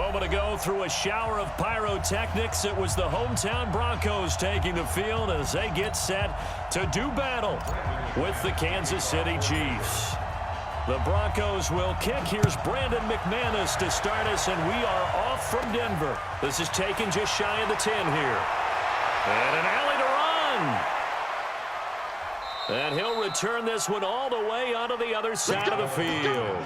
moment ago, through a shower of pyrotechnics, it was the hometown Broncos taking the field as they get set to do battle with the Kansas City Chiefs. The Broncos will kick. Here's Brandon McManus to start us, and we are off from Denver. This is taken just shy of the 10 here. And an alley to run. And he'll return this one all the way onto the other side of the field.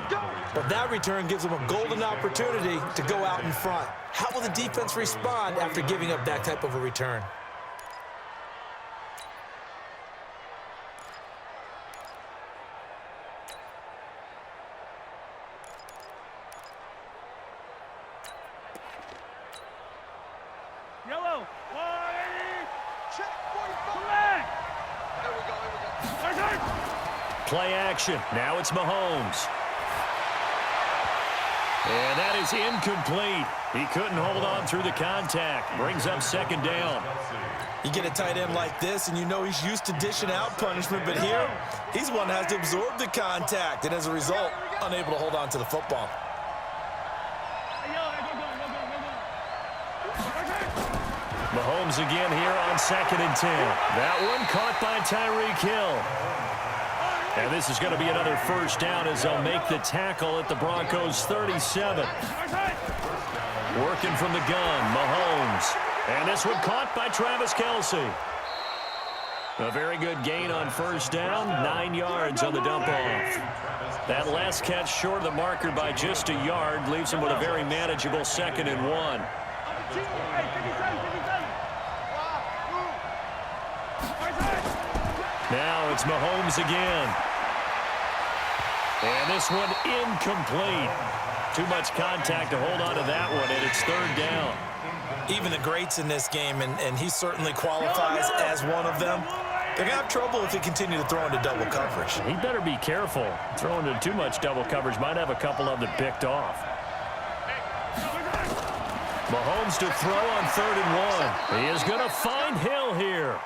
But that return gives him a golden opportunity to go out in front. How will the defense respond after giving up that type of a return? Yellow. Check. Flag. There we go. Play action. Now it's Mahomes. And that is incomplete. He couldn't hold on through the contact. Brings up second down. You get a tight end like this, and you know he's used to dishing out punishment, but here, he's one that has to absorb the contact, and as a result, unable to hold on to the football. Mahomes again here on 2nd and 10. That one caught by Tyreek Hill. And this is going to be another first down as they'll make the tackle at the Broncos' 37. Working from the gun, Mahomes. And this one caught by Travis Kelce. A very good gain on first down, 9 yards on the dump-off. That last catch short of the marker by just a yard leaves him with a very manageable 2nd and 1. Now it's Mahomes again. And this one incomplete. Too much contact to hold on to that one, and it's 3rd down. Even the greats in this game, and he certainly qualifies as one of them, they're going to have trouble if they continue to throw into double coverage. He better be careful. Throwing into too much double coverage might have a couple of them picked off. Mahomes to throw on 3rd and 1. He is going to find Hill here.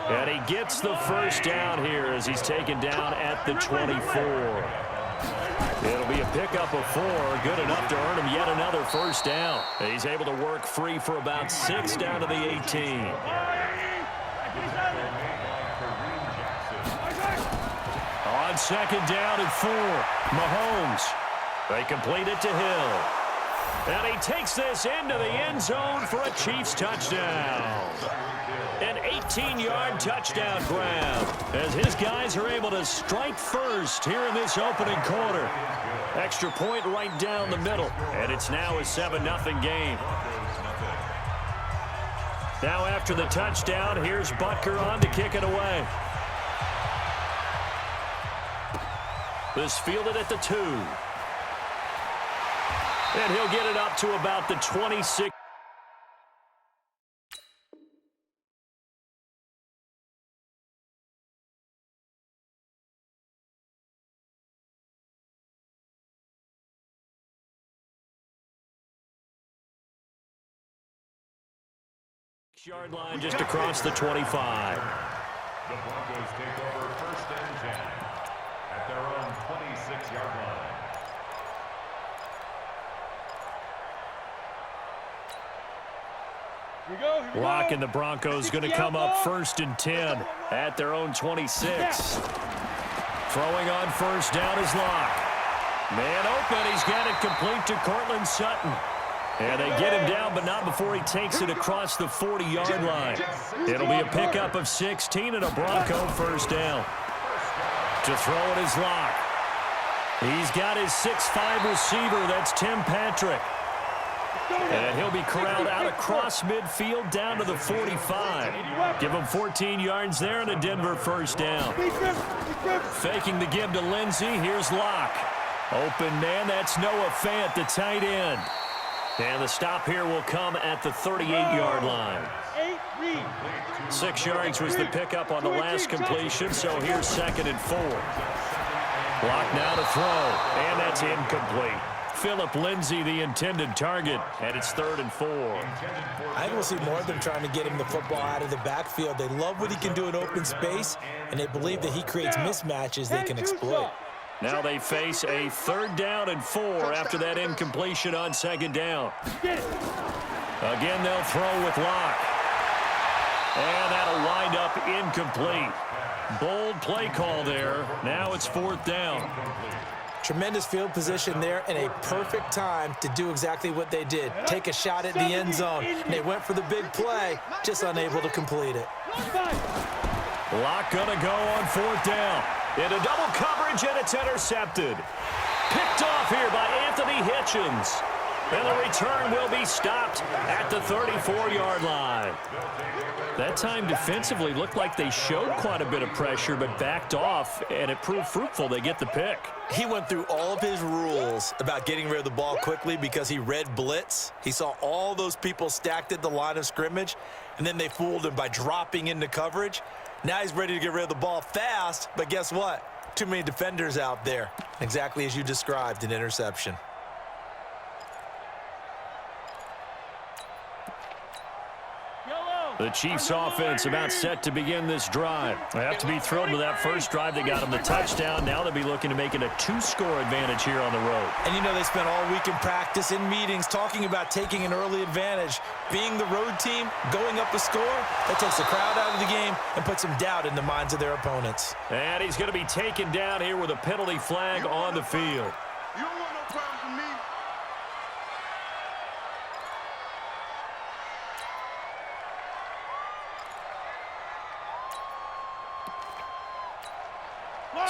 And he gets the first down here as he's taken down at the 24. It'll be a pickup of 4, good enough to earn him yet another first down. He's able to work free for about 6 down to the 18. On 2nd down and 4, Mahomes. They complete it to Hill. And he takes this into the end zone for a Chiefs touchdown. An 18-yard touchdown grab as his guys are able to strike first here in this opening quarter. Extra point right down the middle, and it's now a 7-0 game. Now after the touchdown, here's Butker on to kick it away. This fielded at the 2. And he'll get it up to about the 26. Yard line just across the 25. The Broncos take over 1st and 10 at their own 26-yard line. Here we Lock go. and the Broncos going to come up 1st and 10 at their own 26. Throwing on first down is Lock. Man open, he's got it complete to Cortland Sutton. And they get him down, but not before he takes it across the 40-yard line. It'll be a pickup of 16 and a Bronco first down. To throw it is Lock. He's got his 6'5 receiver. That's Tim Patrick. And he'll be corralled out across midfield down to the 45. Give him 14 yards there and a Denver first down. Faking the give to Lindsey. Here's Lock. Open man. That's Noah Fant, the tight end. And the stop here will come at the 38-yard line. 6 yards was the pickup on the last completion, so here's 2nd and 4. Lock now to throw, and that's incomplete. Phillip Lindsay, the intended target, and it's 3rd and 4. I think we'll see more of them trying to get him the football out of the backfield. They love what he can do in open space, and they believe that he creates mismatches they can exploit. Now they face a 3rd down and 4 after that incompletion on 2nd down. Again, they'll throw with Locke. And that'll wind up incomplete. Bold play call there. Now it's 4th down. Tremendous field position there and a perfect time to do exactly what they did. Take a shot at the end zone. And they went for the big play, just unable to complete it. Locke gonna go on 4th down. Into double coverage, and it's intercepted. Picked off here by Anthony Hitchens. And the return will be stopped at the 34-yard line. That time defensively looked like they showed quite a bit of pressure but backed off, and it proved fruitful. They get the pick. He went through all of his rules about getting rid of the ball quickly because he read blitz. He saw all those people stacked at the line of scrimmage, and then they fooled him by dropping into coverage. Now he's ready to get rid of the ball fast, but guess what? Too many defenders out there. Exactly as you described, an interception. The Chiefs offense about set to begin this drive. They have to be thrilled with that first drive. They got them the touchdown. Now they'll be looking to make it a 2-score advantage here on the road. And you know they spent all week in practice, in meetings, talking about taking an early advantage. Being the road team, going up a score, that takes the crowd out of the game and puts some doubt in the minds of their opponents. And he's going to be taken down here with a penalty flag on the field. You don't want no problems with me.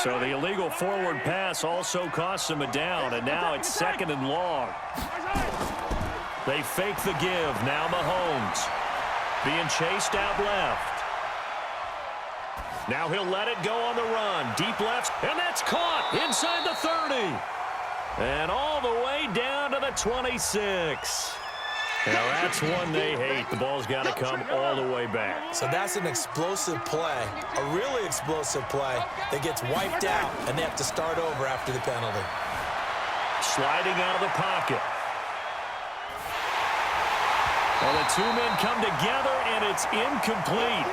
So the illegal forward pass also costs him a down, and now it's 2nd and long. They fake the give. Now Mahomes being chased out left. Now he'll let it go on the run. Deep left, and that's caught inside the 30. And all the way down to the 26. Now that's one they hate. The ball's got to come all the way back. So that's an explosive play, a really explosive play that gets wiped out, and they have to start over after the penalty. Sliding out of the pocket. Well, the two men come together, and it's incomplete.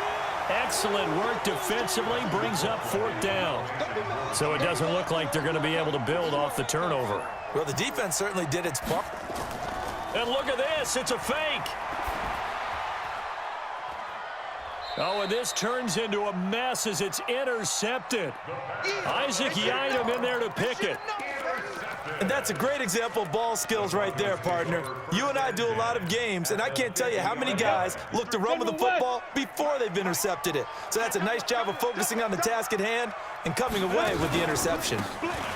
Excellent work defensively, brings up 4th down. So it doesn't look like they're going to be able to build off the turnover. Well, the defense certainly did its part. And look at this, it's a fake. Oh, and this turns into a mess as it's intercepted. Isaac Yiadom in there to pick it. And that's a great example of ball skills right there, partner. You and I do a lot of games, and I can't tell you how many guys look to run with the football before they've intercepted it. So that's a nice job of focusing on the task at hand and coming away with the interception.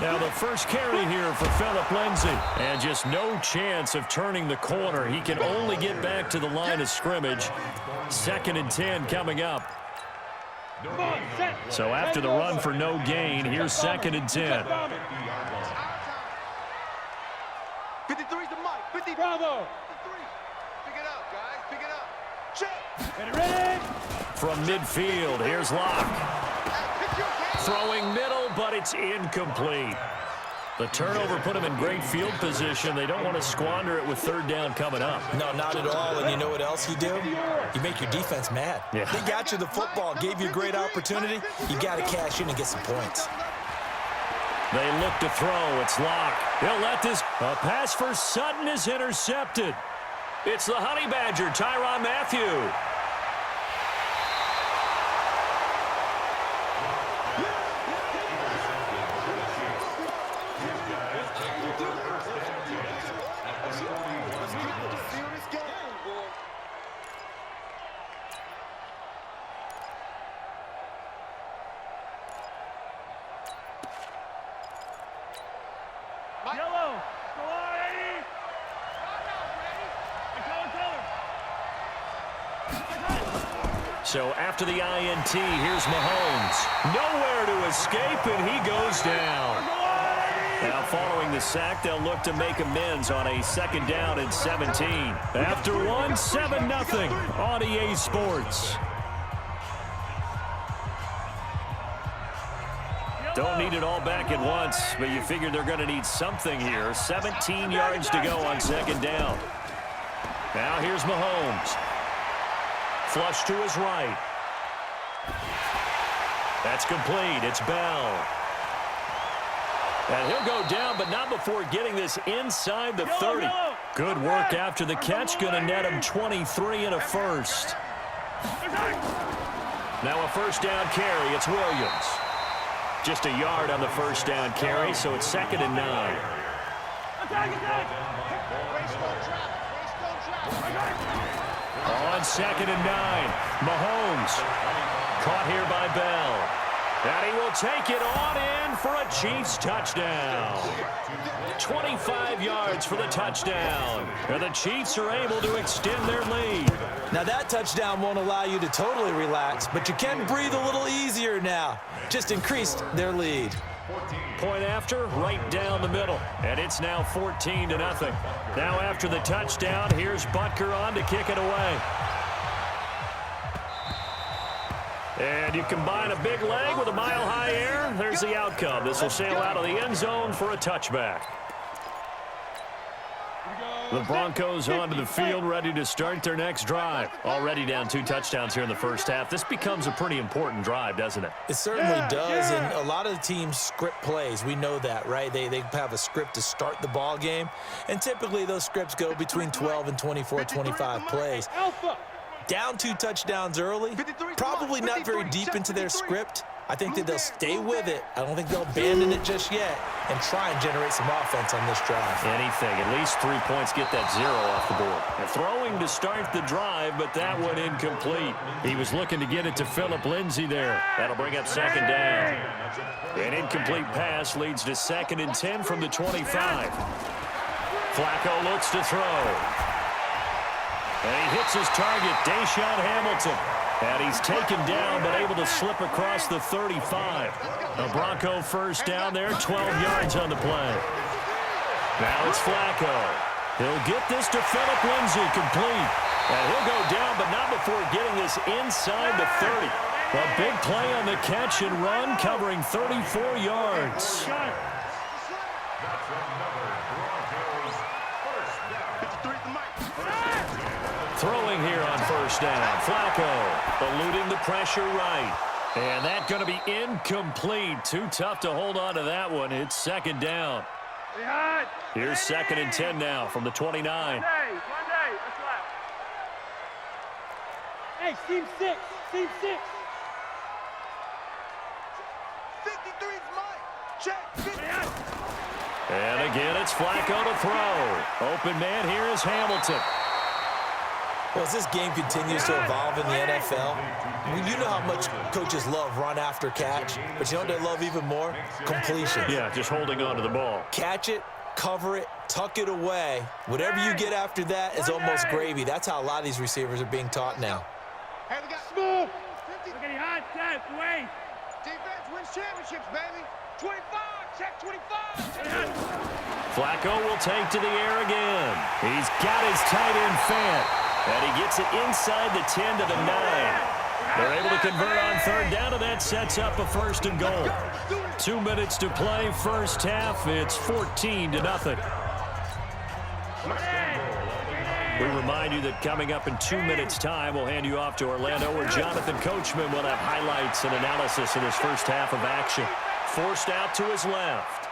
Now the first carry here for Phillip Lindsay. And just no chance of turning the corner. He can only get back to the line of scrimmage. 2nd and 10 coming up. So after the run for no gain, here's 2nd and 10. 53's the mic. 53. Bravo. 53. Pick it up, guys. Pick it up. Check. Ready? From midfield, here's Locke. Throwing middle, but it's incomplete. The turnover put them in great field position. They don't want to squander it with 3rd down coming up. No, not at all. And you know what else you do? You make your defense mad. Yeah. They got you the football, gave you a great opportunity. You got to cash in and get some points. They look to throw. It's Locke. He'll let this. A pass for Sutton is intercepted. It's the Honey Badger, Tyrann Mathieu. Yellow. Go on, Eddie. So after the INT, here's Mahomes. Nowhere to escape, and he goes down. Now following the sack, they'll look to make amends on a 2nd down and 17. After one, 7-0 on EA Sports. Don't need it all back at once, but you figure they're going to need something here. 17 yards to go on 2nd down. Now here's Mahomes. Flush to his right. That's complete. It's Bell. And he'll go down, but not before getting this inside the 30. Good work after the catch. Going to net him 23 and a first. Now a first down carry. It's Williams. Just a yard on the first down carry, so it's 2nd and 9. On 2nd and 9, Mahomes caught here by Bell. And he will take it on in for a Chiefs touchdown. 25 yards for the touchdown. And the Chiefs are able to extend their lead. Now that touchdown won't allow you to totally relax, but you can breathe a little easier now. Just increased their lead. Point after, right down the middle. And it's now 14-0. Now after the touchdown, here's Butker on to kick it away. And you combine a big leg with a mile-high air, there's the outcome. This will sail out of the end zone for a touchback. The Broncos onto the field, ready to start their next drive. Already down 2 touchdowns here in the first half. This becomes a pretty important drive, doesn't it? It certainly does, and a lot of the teams script plays. We know that, right? They have a script to start the ball game, and typically those scripts go between 12 and 24, 25 plays. Down 2 touchdowns early, probably not very deep into their script. I think that they'll stay with it. I don't think they'll abandon it just yet and try and generate some offense on this drive. Anything. At least 3 points, get that 0 off the board. And throwing to start the drive, but that one incomplete. He was looking to get it to Phillip Lindsay there. That'll bring up 2nd down. An incomplete pass leads to 2nd and 10 from the 25. Flacco looks to throw. And he hits his target, Deshaun Hamilton. And he's taken down, but able to slip across the 35. A Bronco first down there, 12 yards on the play. Now it's Flacco. He'll get this to Phillip Lindsay, complete. And he'll go down, but not before getting this inside the 30. A big play on the catch and run, covering 34 yards. Throwing here on first down. Flacco eluding the pressure right. And that's going to be incomplete. Too tough to hold on to that one. It's 2nd down. Here's 2nd and 10 now from the 29. Hey, team 6. Team 6. 53's mine. Check. 50. And again, it's Flacco to throw. Open man here is Hamilton. Well, as this game continues to evolve in the NFL, you know how much coaches love run after catch, but you know what they love even more? Completion. Yeah, just holding on to the ball. Catch it, cover it, tuck it away. Whatever you get after that is almost gravy. That's how a lot of these receivers are being taught now. Hey, we got Smooth. 50. Look at the hot step. Wait. Defense wins championships, baby. 25. Check 25. Flacco will take to the air again. He's got his tight end Fant. And he gets it inside the 10 to the 9. They're able to convert on 3rd down, and that sets up a 1st and goal. 2 minutes to play, first half. It's 14-0. We remind you that coming up in 2 minutes' time, we'll hand you off to Orlando, where Jonathan Coachman will have highlights and analysis of this first half of action. Forced out to his left.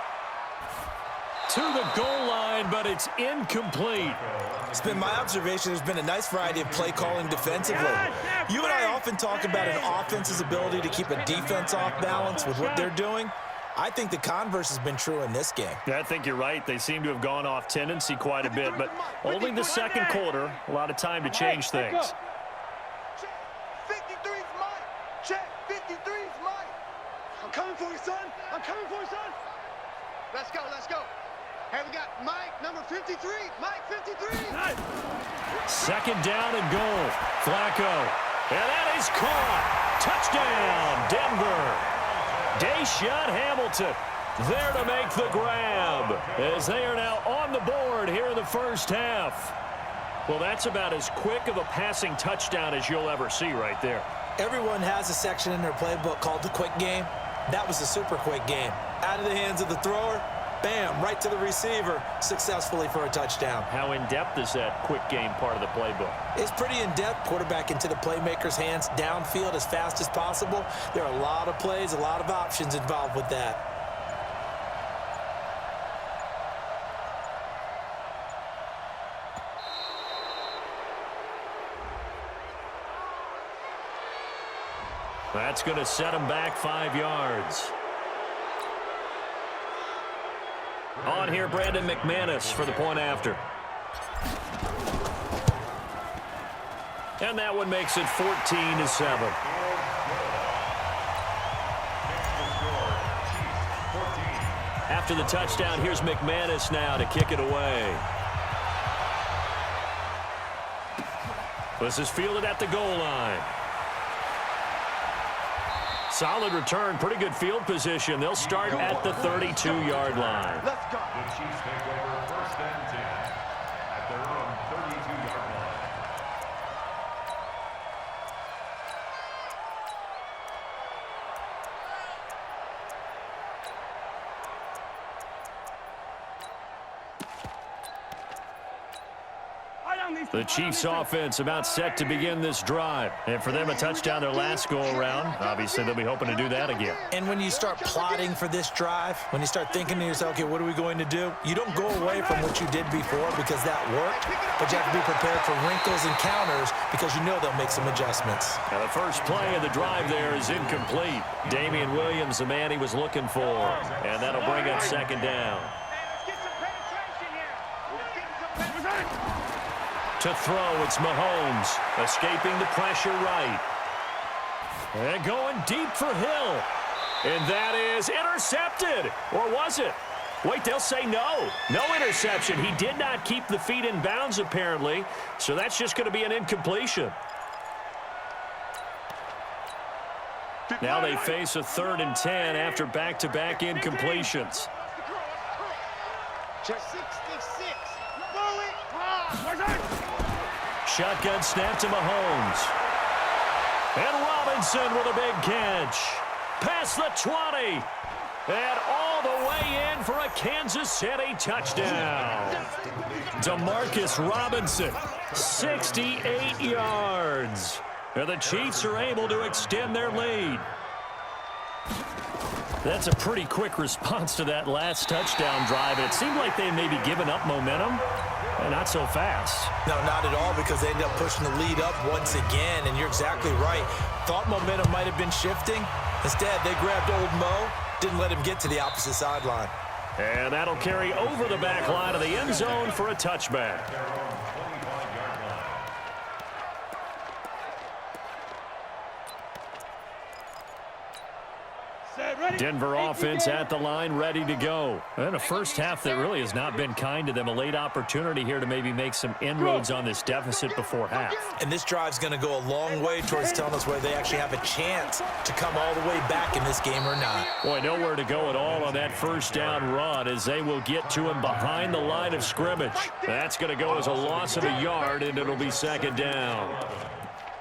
To the goal line, but it's incomplete. It's been my observation there's been a nice variety of play calling defensively. You and I often talk about an offense's ability to keep a defense off balance with what they're doing. I think the converse has been true in this game. Yeah, I think you're right. They seem to have gone off tendency quite a bit, but only the 2nd quarter. A lot of time to change things. Check. 53's mine. Check. 53's mine. I'm coming for you, son. I'm coming for you, son. Let's go. Let's go. Hey, we got Mike, number 53. Mike, 53. 2nd down and goal. Flacco. And that is caught. Touchdown, Denver. Deshaun Hamilton there to make the grab as they are now on the board here in the first half. Well, that's about as quick of a passing touchdown as you'll ever see right there. Everyone has a section in their playbook called the quick game. That was the super quick game. Out of the hands of the thrower, bam, right to the receiver, successfully for a touchdown. How in-depth is that quick game part of the playbook? It's pretty in-depth. Quarterback into the playmaker's hands, downfield as fast as possible. There are a lot of plays, a lot of options involved with that. That's going to set him back 5 yards. On here, Brandon McManus for the point after. And that one makes it 14-7. After the touchdown, here's McManus now to kick it away. This is fielded at the goal line. Solid return, pretty good field position. They'll start at the 32-yard line. Let's go. The Chiefs take over first and 10 at their own 32-yard line. The Chiefs offense about set to begin this drive. And for them, a touchdown their last go-around. Obviously, they'll be hoping to do that again. And when you start plotting for this drive, when you start thinking to yourself, okay, what are we going to do? You don't go away from what you did before because that worked, but you have to be prepared for wrinkles and counters because you know they'll make some adjustments. Now, the first play of the drive there is incomplete. Damian Williams, the man he was looking for. And that'll bring up second down. To throw, it's Mahomes, escaping the pressure right. And going deep for Hill. And that is intercepted. Or was it? Wait, they'll say no. No interception. He did not keep the feet in bounds, apparently. So that's just going to be an incompletion. Now they face a 3rd and 10 after back-to-back incompletions. Check 66. Shotgun snap to Mahomes. And Robinson with a big catch. Past the 20. And all the way in for a Kansas City touchdown. Demarcus Robinson, 68 yards. And the Chiefs are able to extend their lead. That's a pretty quick response to that last touchdown drive. It seemed like they may be giving up momentum. Not so fast. No, not at all, because they end up pushing the lead up once again, and you're exactly right. Thought momentum might have been shifting. Instead, they grabbed old Mo, didn't let him get to the opposite sideline. And that'll carry over the back line of the end zone for a touchback. Denver offense at the line, ready to go. And a first half that really has not been kind to them. A late opportunity here to maybe make some inroads on this deficit before half. And this drive's going to go a long way towards telling us whether they actually have a chance to come all the way back in this game or not. Boy, nowhere to go at all on that first down run as they will get to him behind the line of scrimmage. That's going to go as a loss of a yard, and it'll be second down.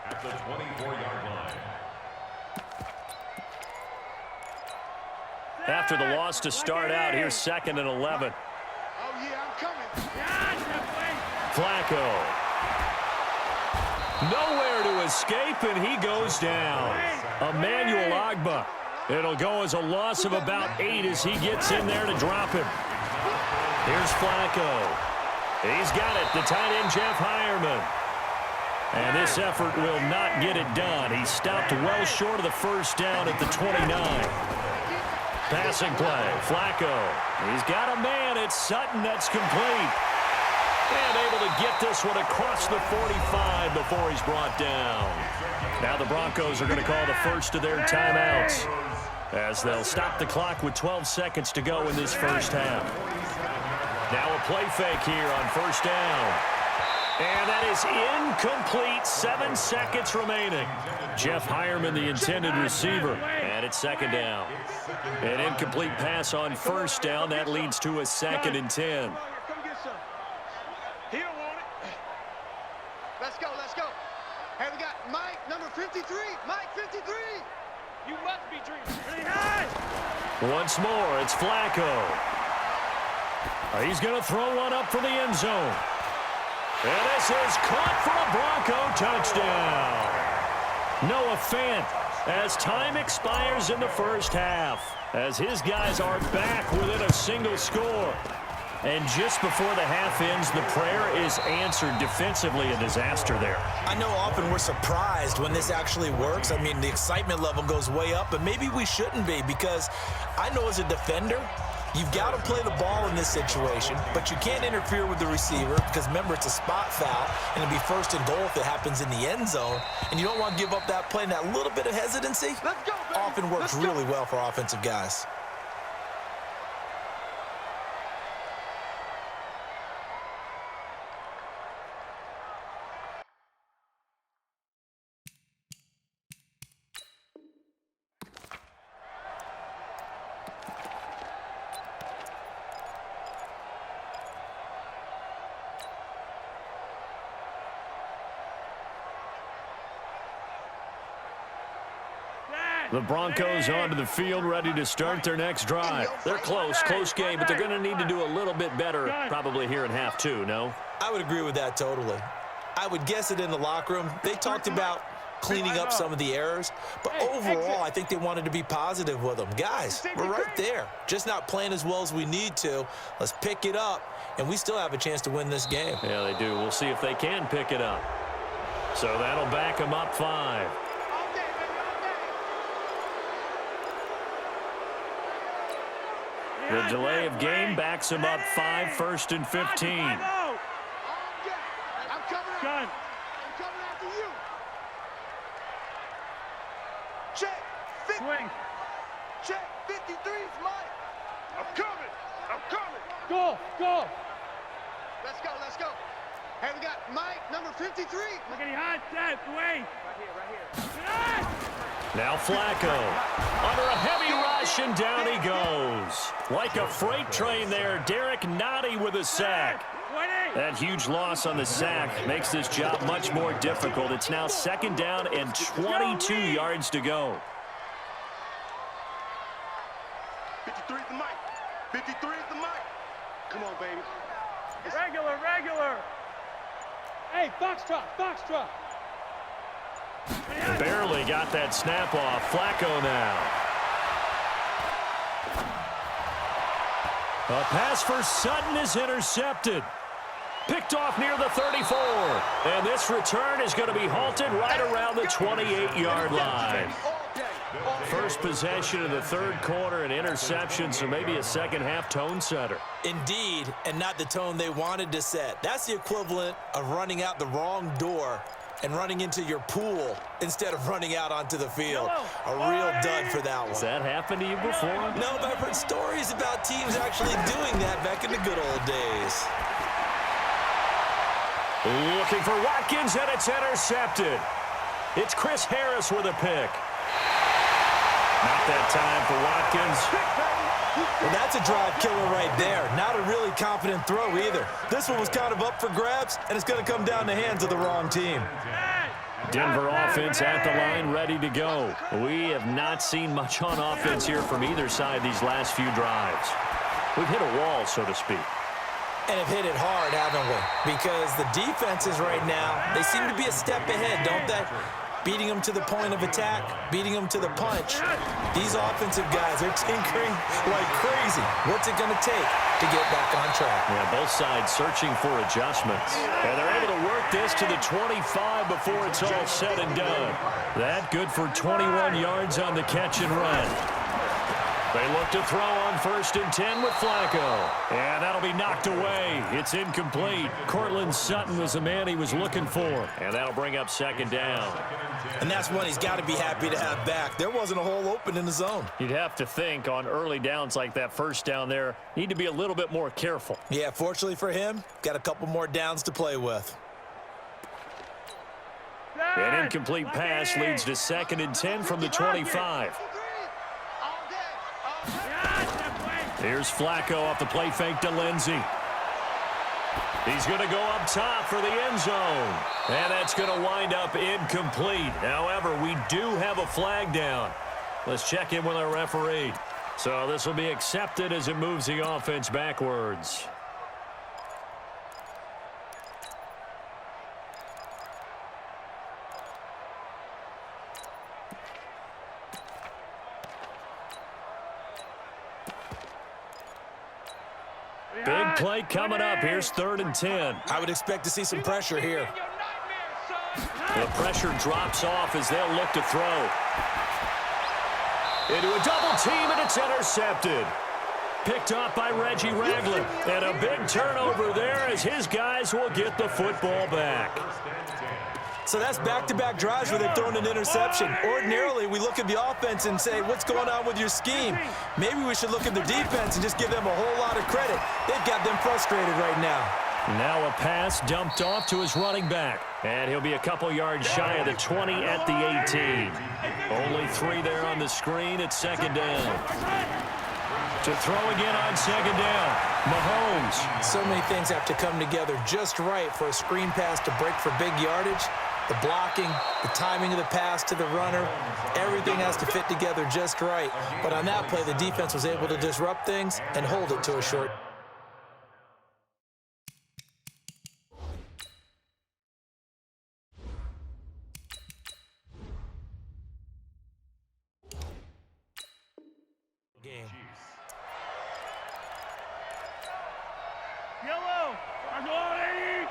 At the 24-yard line. After the loss to start out, here's 2nd and 11. Oh, yeah, I'm coming. Flacco. Nowhere to escape, and he goes down. Emmanuel Ogbah. It'll go as a loss of about 8 as he gets in there to drop him. Here's Flacco. He's got it. The tight end, Jeff Hireman. And this effort will not get it done. He stopped well short of the first down at the 29. Passing play, Flacco. He's got a man. It's Sutton that's complete. And able to get this one across the 45 before he's brought down. Now the Broncos are going to call the first of their timeouts as they'll stop the clock with 12 seconds to go in this first half. Now a play fake here on first down. And that is incomplete. 7 seconds remaining. Jeff Hireman, the intended receiver. And it's second down. An incomplete pass on first down. That leads to a 2nd and 10. Come get some. He don't want it. Let's go, let's go. Hey, we got Mike, number 53. Mike, 53. You must be dreaming. Once more, it's Flacco. He's going to throw one up for the end zone. And this is caught for a Bronco touchdown. Noah Fant, as time expires in the first half, as his guys are back within a single score. And just before the half ends, the prayer is answered. Defensively, a disaster there. I know often we're surprised when this actually works. I mean, the excitement level goes way up, but maybe we shouldn't be, because I know as a defender, you've got to play the ball in this situation, but you can't interfere with the receiver because, remember, it's a spot foul, and it'll be first and goal if it happens in the end zone, and you don't want to give up that play, and that little bit of hesitancy often works really well for offensive guys. The Broncos onto the field, ready to start their next drive. They're close game, but they're going to need to do a little bit better probably here in half two, no? I would agree with that totally. I would guess it in the locker room. They talked about cleaning up some of the errors, but overall, I think they wanted to be positive with them. Guys, we're right there. Just not playing as well as we need to. Let's pick it up, and we still have a chance to win this game. Yeah, they do. We'll see if they can pick it up. So that'll back them up 5. The delay of game backs him up 5, 1st and 15. I'm coming after you. Check. Swing. Check. 53 is mine. I'm coming. Go. Let's go. Hey, we got Mike, number 53. Look at the hot set. Wait. Right here. Now Flacco under a heavy rush, and down he goes. Like a freight train there, Derek Nottie with a sack. 20. That huge loss on the sack makes this job much more difficult. It's now 2nd down and 22 yards to go. 53 is the mic. 53 is the mic. Come on, baby. Regular. Hey, Foxtrot. Barely got that snap off. Flacco now. A pass for Sutton is intercepted. Picked off near the 34. And this return is going to be halted right around the 28-yard line. First possession of the 3rd quarter, an interception, so maybe a second-half tone setter. Indeed, and not the tone they wanted to set. That's the equivalent of running out the wrong door and running into your pool instead of running out onto the field. A real dud for that one. Has that happened to you before? No, but I've heard stories about teams actually doing that back in the good old days. Looking for Watkins, and it's intercepted. It's Chris Harris with a pick. Not that time for Watkins. Well, that's a drive killer right there. Not a really confident throw either. This one was kind of up for grabs, and it's going to come down the hands of the wrong team. Denver offense at the line, ready to go. We have not seen much on offense here from either side these last few drives. We've hit a wall, so to speak. And have hit it hard, haven't we? Because the defenses right now, they seem to be a step ahead, don't they? Beating them to the point of attack, beating them to the punch. These offensive guys are tinkering like crazy. What's it going to take to get back on track? Yeah, both sides searching for adjustments. And they're able to work this to the 25 before it's all said and done. That good for 21 yards on the catch and run. They look to throw on 1st and 10 with Flacco. And that'll be knocked away. It's incomplete. Courtland Sutton was the man he was looking for. And that'll bring up 2nd down. And that's one he's got to be happy to have back. There wasn't a hole open in the zone. You'd have to think on early downs like that 1st down there, need to be a little bit more careful. Yeah, fortunately for him, got a couple more downs to play with. An incomplete pass leads to 2nd and 10 from the 25. Here's Flacco off the play fake to Lindsey. He's going to go up top for the end zone. And that's going to wind up incomplete. However, we do have a flag down. Let's check in with our referee. So this will be accepted as it moves the offense backwards. Big play coming up. Here's 3rd and 10. I would expect to see some pressure here. The pressure drops off as they'll look to throw. Into a double team, and it's intercepted. Picked off by Reggie Ragland. And a big turnover there as his guys will get the football back. So that's back-to-back drives where they've thrown an interception. Ordinarily, we look at the offense and say, what's going on with your scheme? Maybe we should look at the defense and just give them a whole lot of credit. They've got them frustrated right now. Now a pass dumped off to his running back. And he'll be a couple yards shy of the 20 at the 18. Only 3 there on the screen at 2nd down. To throw again on 2nd down. Mahomes. So many things have to come together just right for a screen pass to break for big yardage. The blocking, the timing of the pass to the runner, everything has to fit together just right. But on that play, the defense was able to disrupt things and hold it to a short. Game. Yellow. I'm going.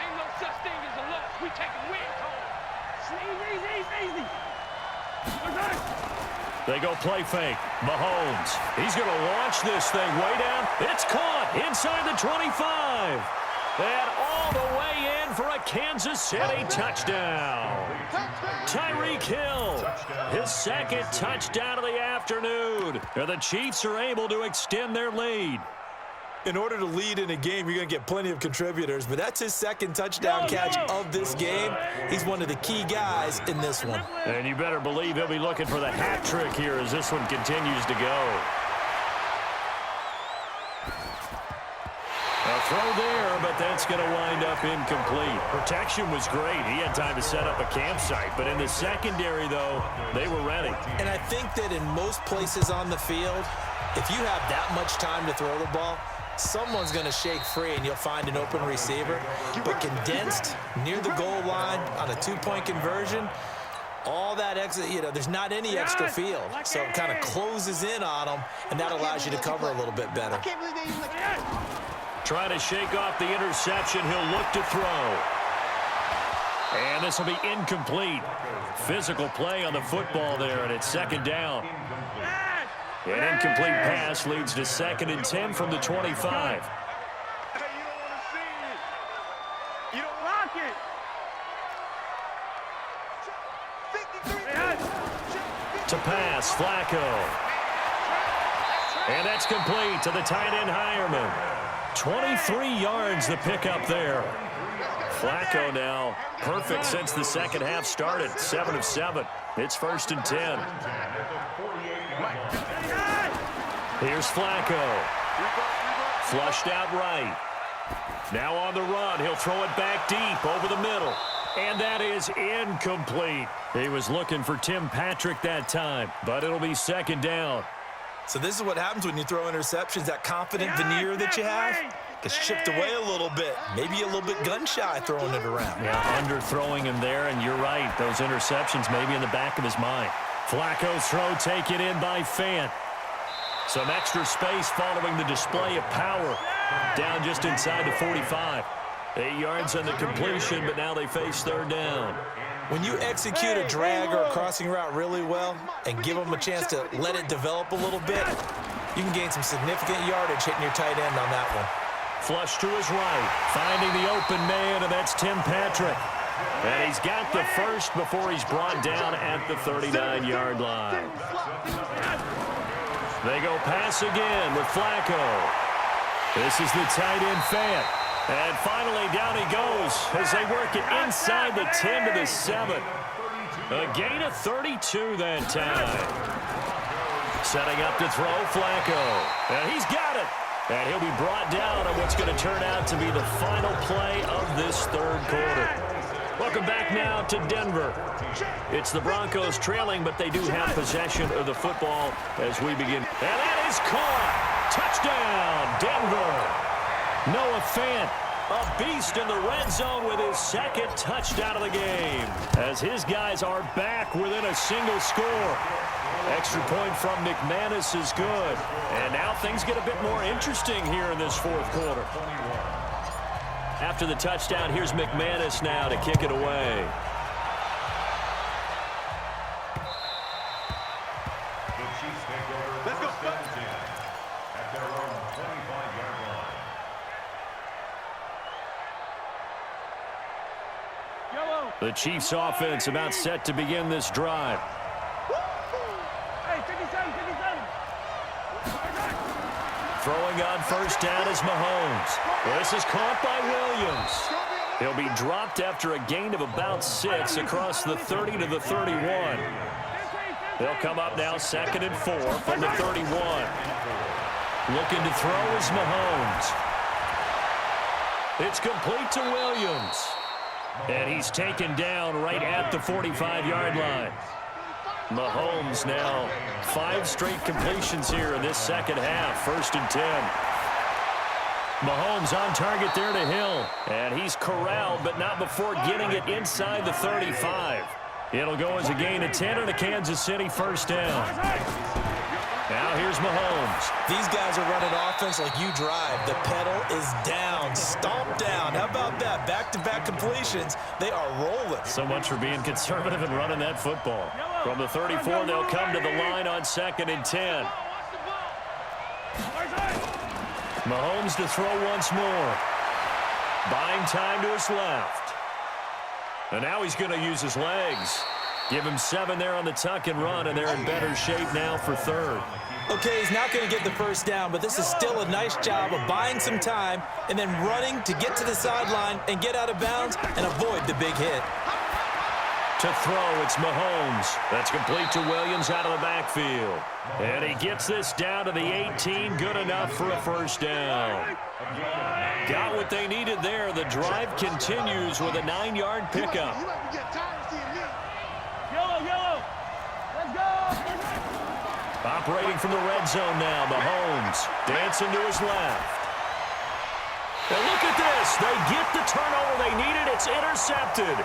Ain't no such thing as a loss. We taking wins home. Easy. They go play fake. Mahomes. He's going to launch this thing way down. It's caught inside the 25. And all the way in for a Kansas City touchdown. Tyreek Hill, his 2nd touchdown of the afternoon. And the Chiefs are able to extend their lead. In order to lead in a game, you're going to get plenty of contributors, but that's his 2nd touchdown catch of this game. He's one of the key guys in this one. And you better believe he'll be looking for the hat trick here as this one continues to go. A throw there, but that's going to wind up incomplete. Protection was great. He had time to set up a campsite, but in the secondary, though, they were ready. And I think that in most places on the field, if you have that much time to throw the ball, someone's going to shake free and you'll find an open receiver. But condensed near the goal line on a 2-point conversion, all that extra, there's not any extra field. So it kind of closes in on them, and that allows you to cover a little bit better. Trying to shake off the interception. He'll look to throw. And this will be incomplete. Physical play on the football there, and it's 2nd down. An incomplete pass leads to 2nd and 10 from the 25. You don't lock it. To pass, Flacco. And that's complete to the tight end, Hireman. 23 yards the pickup there. Flacco now perfect since the 2nd half started. 7 of 7. It's 1st and 10. Here's Flacco. Flushed out right. Now on the run. He'll throw it back deep over the middle. And that is incomplete. He was looking for Tim Patrick that time, but it'll be 2nd down. So this is what happens when you throw interceptions. That confident veneer that you have gets chipped away a little bit. Maybe a little bit gun-shy throwing it around. Yeah, underthrowing him there, and you're right. Those interceptions may be in the back of his mind. Flacco's throw taken in by Fant. Some extra space following the display of power. Down just inside the 45. 8 yards on the completion, but now they face 3rd down. When you execute a drag or a crossing route really well and give them a chance to let it develop a little bit, you can gain some significant yardage hitting your tight end on that one. Flush to his right, finding the open man, and that's Tim Patrick. And he's got the first before he's brought down at the 39-yard line. They go pass again with Flacco. This is the tight end, Fant. And finally, down he goes as they work it inside the 10 to the 7. A gain of 32 that time. Setting up to throw, Flacco. And he's got it. And he'll be brought down on what's going to turn out to be the final play of this 3rd quarter. Welcome back now to Denver. It's the Broncos trailing, but they do have possession of the football as we begin. And that is caught. Touchdown, Denver. Noah Fant A beast in the red zone with his second touchdown of the game, as his guys are back within a single score. Extra point from McManus is good. And now things get a bit more interesting here in this fourth quarter. After the touchdown, here's McManus now to kick it away. The Chiefs take over first and 10 at their own 25-yard line. The Chiefs offense about set to begin this drive. Throwing on first down is Mahomes. This is caught by Williams. He'll be dropped after a gain of about 6 across the 30 to the 31. They'll come up now 2nd and 4 from the 31. Looking to throw is Mahomes. It's complete to Williams. And he's taken down right at the 45-yard line. Mahomes now 5 straight completions here in this second half. 1st and 10. Mahomes on target there to Hill. And he's corralled, but not before getting it inside the 35. It'll go as a gain of 10 and a Kansas City first down. Now here's Mahomes. These guys are running offense like you drive. The pedal is down, stomp down. How about that? Back-to-back completions. They are rolling. So much for being conservative and running that football. From the 34, they'll come to the line on 2nd and 10. Mahomes to throw once more. Buying time to his left. And now he's going to use his legs. Give him 7 there on the tuck and run, and they're in better shape now for 3rd. Okay, he's not going to get the first down, but this is still a nice job of buying some time and then running to get to the sideline and get out of bounds and avoid the big hit. To throw, it's Mahomes. That's complete to Williams out of the backfield. And he gets this down to the 18, good enough for a first down. Got what they needed there. The drive continues with a 9-yard pickup. Operating from the red zone now, Mahomes dancing to his left. And look at this. They get the turnover they needed. It's intercepted.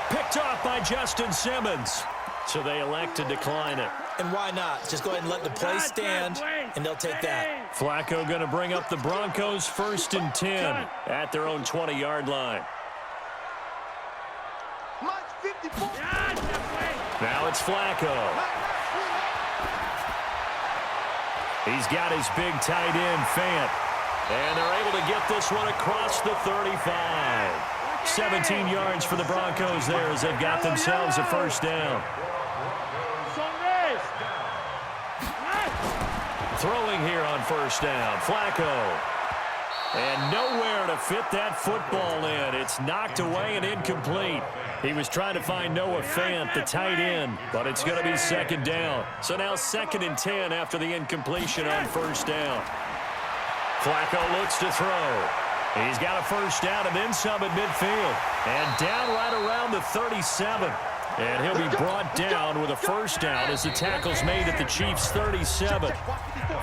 Picked off by Justin Simmons. So they elect to decline it. And why not? Just go ahead and let the play stand, and they'll take that. Flacco going to bring up the Broncos 1st and 10 at their own 20-yard line. Now it's Flacco. He's got his big tight end, Fant. And they're able to get this one across the 35. 17 yards for the Broncos there as they've got themselves a first down. Throwing here on first down, Flacco. And nowhere to fit that football in. It's knocked away and incomplete. He was trying to find Noah Fant, the tight end, but it's going to be 2nd down. So now 2nd and 10 after the incompletion on first down. Flacco looks to throw. He's got a first down and then some at midfield. And down right around the 37. And he'll be brought down with a first down as the tackle's made at the Chiefs' 37.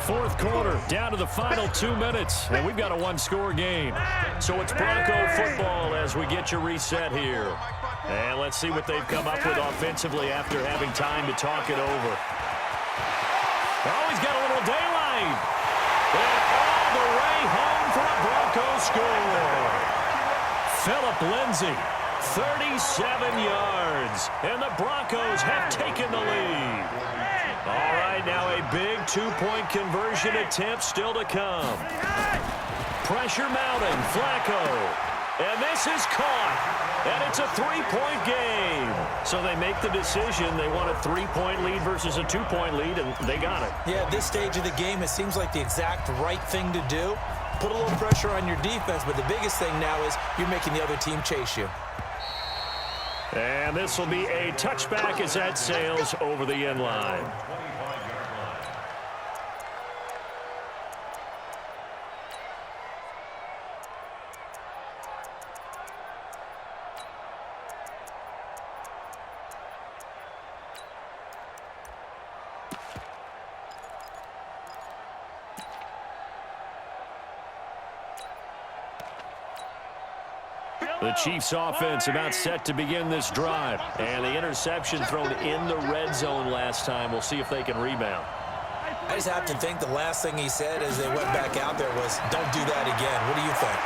4th quarter, down to the final 2 minutes, and we've got a 1-score game. So it's Bronco football as we get your reset here. And let's see what they've come up with offensively after having time to talk it over. Oh, he's got a little daylight. And all the way home for a Bronco score. Phillip Lindsay, 37 yards, and the Broncos have taken the lead. All right, now a big 2-point conversion attempt still to come. Pressure mounting, Flacco, and this is caught, and it's a 3-point game. So they make the decision. They want a 3-point lead versus a 2-point lead, and they got it. Yeah, at this stage of the game, it seems like the exact right thing to do. Put a little pressure on your defense, but the biggest thing now is you're making the other team chase you. And this will be a touchback as that sails over the end line. The Chiefs offense about set to begin this drive. And the interception thrown in the red zone last time. We'll see if they can rebound. I just have to think the last thing he said as they went back out there was, don't do that again. What do you think?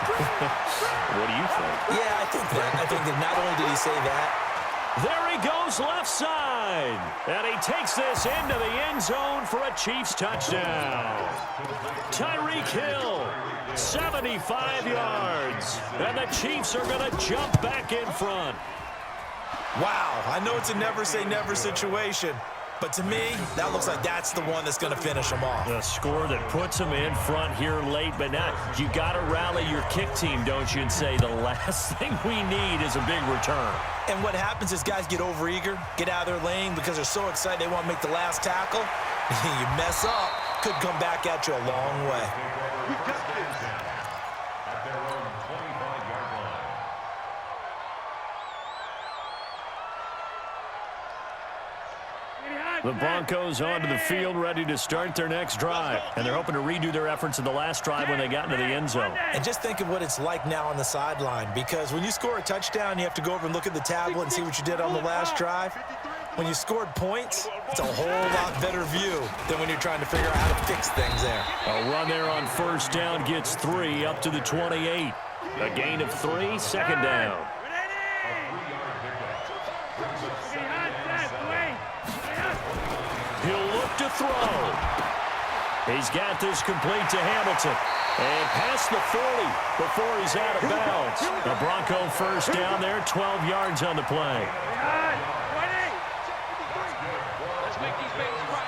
What do you think? Yeah, I think that. I think that not only did he say that. There he goes left side. And he takes this into the end zone for a Chiefs touchdown. Tyreek Hill, 75 yards. And the Chiefs are going to jump back in front. Wow, I know it's a never say never situation. But to me, that looks like that's the one that's going to finish them off. A score that puts them in front here late, but now you got to rally your kick team, don't you, and say the last thing we need is a big return. And what happens is guys get overeager, get out of their lane because they're so excited they want to make the last tackle. You mess up, could come back at you a long way. At their own 25-yard line. The Broncos onto the field, ready to start their next drive. And they're hoping to redo their efforts in the last drive when they got into the end zone. And just think of what it's like now on the sideline, because when you score a touchdown, you have to go over and look at the tablet and see what you did on the last drive. When you scored points, it's a whole lot better view than when you're trying to figure out how to fix things there. A run there on first down gets 3 up to the 28. A gain of 3, second down. He'll look to throw. He's got this complete to Hamilton. And past the 40 before he's out of bounds. The Bronco first down there, 12 yards on the play. Let's make these babies right.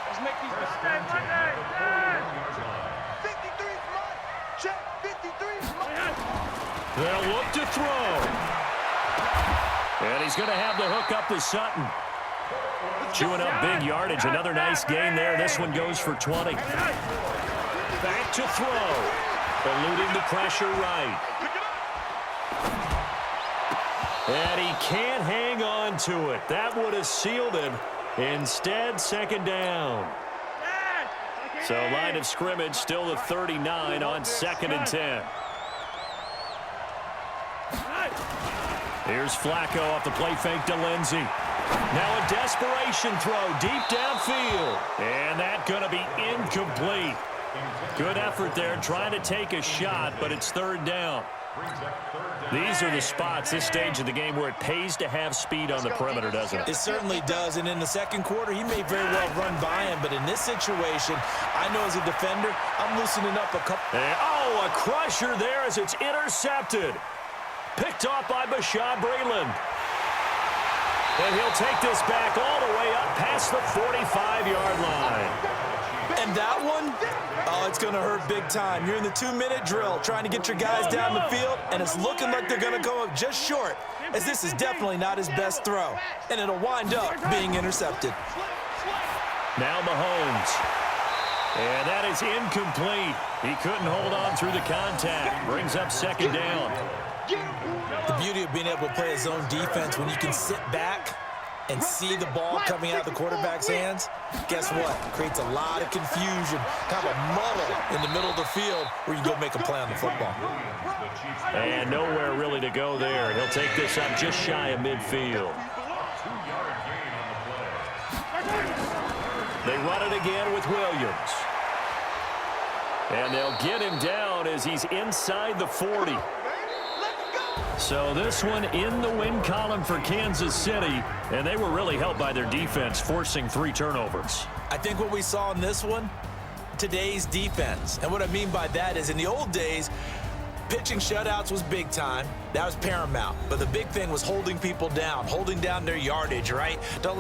Let's make these babies right. 53's mine. Check. 53's mine. They'll look to throw. And he's going to have the hook up to Sutton. Chewing up big yardage. Another nice gain there. This one goes for 20. Back to throw. Eluding the pressure right. And he can't hang on to it. That would have sealed him. Instead, second down. So line of scrimmage still the 39 on 2nd and 10. Here's Flacco off the play fake to Lindsey. Now a desperation throw deep downfield. And that's going to be incomplete. Good effort there trying to take a shot, but it's third down. These are the spots, this stage of the game, where it pays to have speed on the perimeter, doesn't it? It certainly does, and in the second quarter, he may very well run by him, but in this situation, I know as a defender, I'm loosening up a couple. And, a crusher there as it's intercepted. Picked off by Bashaud Breeland. And he'll take this back all the way up past the 45-yard line. And that one, it's going to hurt big time. You're in the 2-minute drill trying to get your guys down the field, and it's looking like they're going to go up just short, as this is definitely not his best throw. And it'll wind up being intercepted. Now Mahomes. And that is incomplete. He couldn't hold on through the contact. Brings up second down. The beauty of being able to play a zone defense when you can sit back and see the ball coming out of the quarterback's hands, guess what? Creates a lot of confusion, kind of a muddle in the middle of the field where you go make a play on the football. And nowhere really to go there. He'll take this up just shy of midfield. They run it again with Williams. And they'll get him down as he's inside the 40. So this one in the win column for Kansas City, and they were really helped by their defense, forcing 3 turnovers. I think what we saw in this one, today's defense. And what I mean by that is in the old days, pitching shutouts was big time. That was paramount. But the big thing was holding people down, holding down their yardage, right? Don't